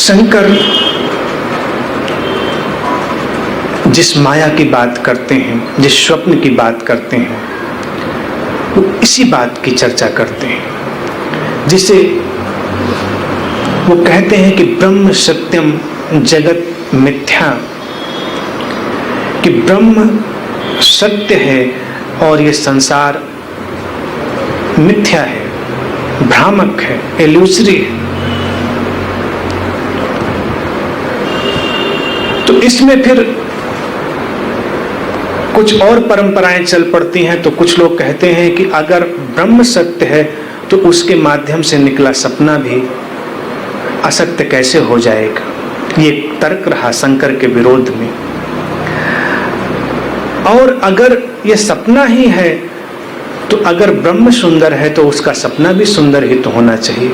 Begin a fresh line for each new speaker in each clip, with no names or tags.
शंकर जिस माया की बात करते हैं, जिस स्वप्न की बात करते हैं, वो इसी बात की चर्चा करते हैं, जिसे वो कहते हैं कि ब्रह्म सत्यम जगत मिथ्या, कि ब्रह्म सत्य है और ये संसार मिथ्या है, भ्रामक है, इल्यूजरी है। तो इसमें फिर कुछ और परंपराएं चल पड़ती हैं। तो कुछ लोग कहते हैं कि अगर ब्रह्म सत्य है तो उसके माध्यम से निकला सपना भी असत्य कैसे हो जाएगा। ये तर्क रहा शंकर के विरोध में। और अगर ये सपना ही है तो अगर ब्रह्म सुंदर है तो उसका सपना भी सुंदर ही तो होना चाहिए,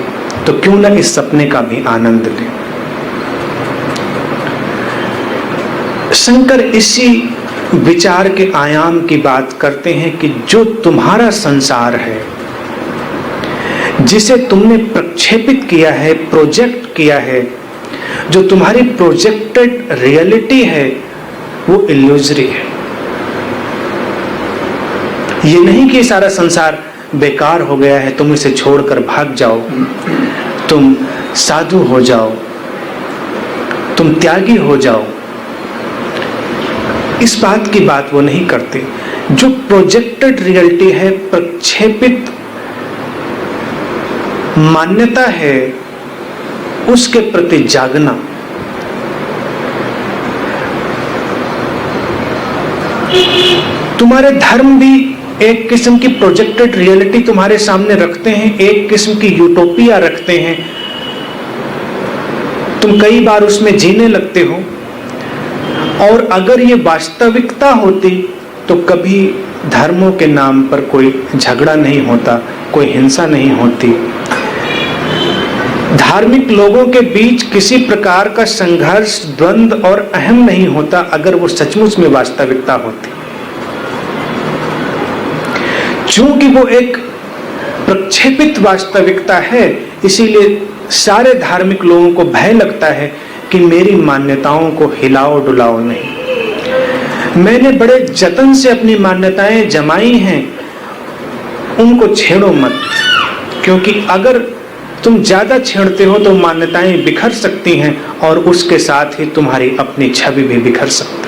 तो क्यों ना इस सपने का भी आनंद लें। शंकर इसी विचार के आयाम की बात करते हैं कि जो तुम्हारा संसार है, जिसे तुमने प्रक्षेपित किया है, प्रोजेक्ट किया है, जो तुम्हारी प्रोजेक्टेड रियलिटी है, वो इल्यूजरी है। ये नहीं कि सारा संसार बेकार हो गया है, तुम इसे छोड़कर भाग जाओ, तुम साधु हो जाओ, तुम त्यागी हो जाओ। इस बात की बात वो नहीं करते। जो प्रोजेक्टेड रियलिटी है, प्रक्षेपित मान्यता है, उसके प्रति जागना। तुम्हारे धर्म भी एक किस्म की प्रोजेक्टेड रियलिटी तुम्हारे सामने रखते हैं, एक किस्म की यूटोपिया रखते हैं। तुम कई बार उसमें जीने लगते हो, और अगर ये वास्तविकता होती तो कभी धर्मों के नाम पर कोई झगड़ा नहीं होता, कोई हिंसा नहीं होती, धार्मिक लोगों के बीच किसी प्रकार का संघर्ष, द्वंद्व और अहम नहीं होता अगर वो सचमुच में वास्तविकता होती। चूंकि वो एक प्रक्षेपित वास्तविकता है, इसीलिए सारे धार्मिक लोगों को भय लगता है कि मेरी मान्यताओं को हिलाओ डुलाओ नहीं। मैंने बड़े जतन से अपनी मान्यताएं जमाई हैं, उनको छेड़ो मत, क्योंकि अगर तुम ज्यादा छेड़ते हो तो मान्यताएं बिखर सकती हैं और उसके साथ ही तुम्हारी अपनी छवि भी बिखर सकती है।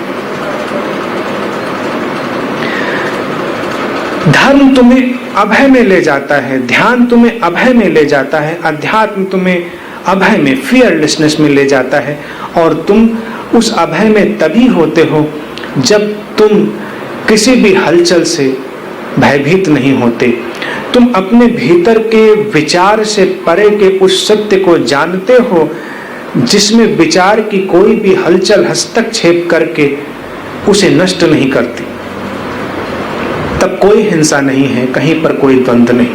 धर्म तुम्हें अभय में ले जाता है, ध्यान तुम्हें अभय में ले जाता है, अध्यात्म तुम्हें अभय में, फियरलेसनेस में ले जाता है। और तुम उस अभय में तभी होते हो जब तुम किसी भी हलचल से भयभीत नहीं होते, तुम अपने भीतर के विचार से परे के उस सत्य को जानते हो जिसमें विचार की कोई भी हलचल हस्तक्षेप करके उसे नष्ट नहीं करती। तब कोई हिंसा नहीं है, कहीं पर कोई द्वंद्व नहीं।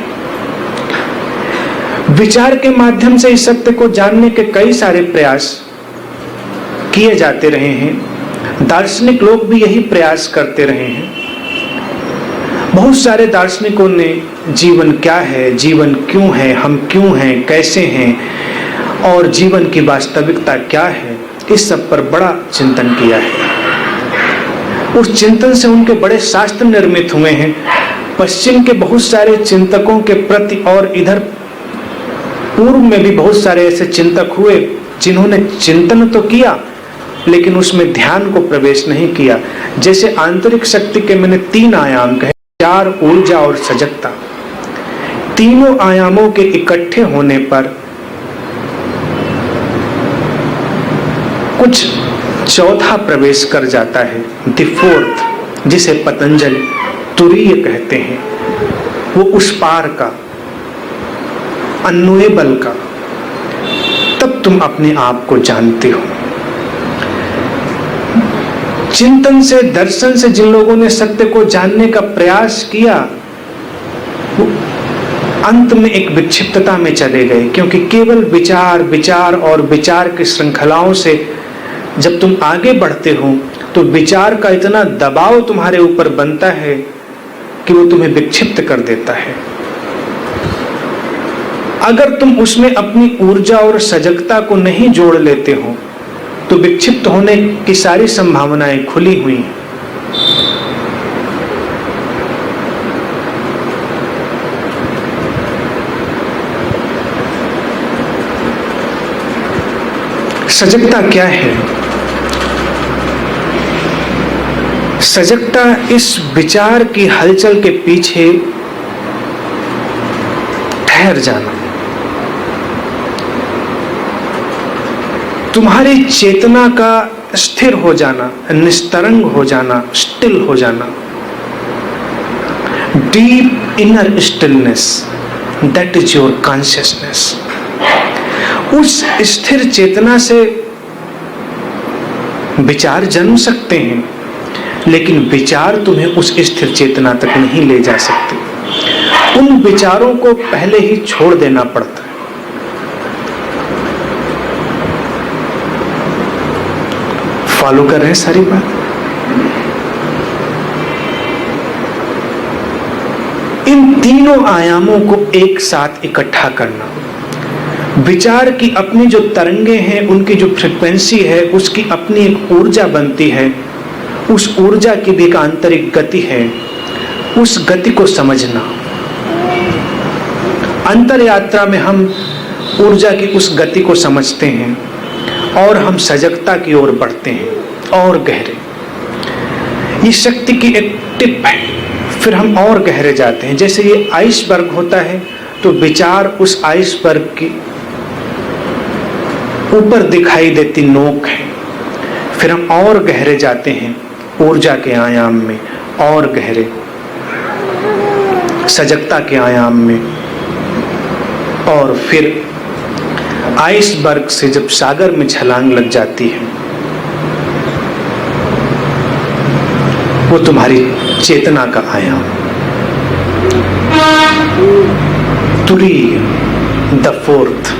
विचार के माध्यम से इस सत्य को जानने के कई सारे प्रयास किए जाते रहे हैं। दार्शनिक लोग भी यही प्रयास करते रहे हैं। बहुत सारे दार्शनिकों ने जीवन क्या है, जीवन क्यों है, हम क्यों हैं, कैसे हैं और जीवन की वास्तविकता क्या है, इस सब पर बड़ा चिंतन किया है। उस चिंतन से उनके बड़े शास्त्र निर्मित हुए हैं। पश्चिम के बहुत सारे चिंतकों के प्रति और इधर पूर्व में भी बहुत सारे ऐसे चिंतक हुए जिन्होंने चिंतन तो किया लेकिन उसमें ध्यान को प्रवेश नहीं किया। जैसे आंतरिक शक्ति के मैंने 3 आयाम कहे, विचार, ऊर्जा और सजगता। तीनों आयामों के इकट्ठे होने पर कुछ चौथा प्रवेश कर जाता है, द फोर्थ, जिसे पतंजलि तुरीय कहते हैं। वो उस पार का, अननोएबल का। तब तुम अपने आप को जानते हो। चिंतन से, दर्शन से जिन लोगों ने सत्य को जानने का प्रयास किया वो अंत में एक विक्षिप्तता में चले गए, क्योंकि केवल विचार, विचार और विचार की श्रृंखलाओं से जब तुम आगे बढ़ते हो तो विचार का इतना दबाव तुम्हारे ऊपर बनता है कि वो तुम्हें विक्षिप्त कर देता है। अगर तुम उसमें अपनी ऊर्जा और सजगता को नहीं जोड़ लेते हो तो विक्षिप्त होने की सारी संभावनाएं खुली हुई हैं। सजगता क्या है? सजगता इस विचार की हलचल के पीछे ठहर जाना, तुम्हारी चेतना का स्थिर हो जाना, निस्तरंग हो जाना, स्टिल हो जाना। Deep inner stillness, that is your consciousness. उस स्थिर चेतना से विचार जन्म सकते हैं, लेकिन विचार तुम्हें उस स्थिर चेतना तक नहीं ले जा सकते। उन विचारों को पहले ही छोड़ देना पड़ता है। फॉलो कर रहे हैं सारी बात? इन तीनों आयामों को एक साथ इकट्ठा करना, विचार की अपनी जो तरंगे हैं, उनकी जो फ्रीक्वेंसी है, उसकी अपनी एक ऊर्जा बनती है, उस ऊर्जा की भी एक आंतरिक गति है, उस गति को समझना। अंतर यात्रा में हम ऊर्जा की उस गति को समझते हैं और हम सजगता की ओर बढ़ते हैं और गहरे। ये शक्ति की एक टिप है, फिर हम और गहरे जाते हैं। जैसे ये आइसबर्ग होता है तो विचार उस आइसबर्ग की ऊपर दिखाई देती नोक है, फिर हम और गहरे जाते हैं ऊर्जा के आयाम में, और गहरे सजगता के आयाम में, और फिर आइसबर्ग से जब सागर में छलांग लग जाती है, वो तुम्हारी चेतना का आयाम, तुरीय, द फोर्थ।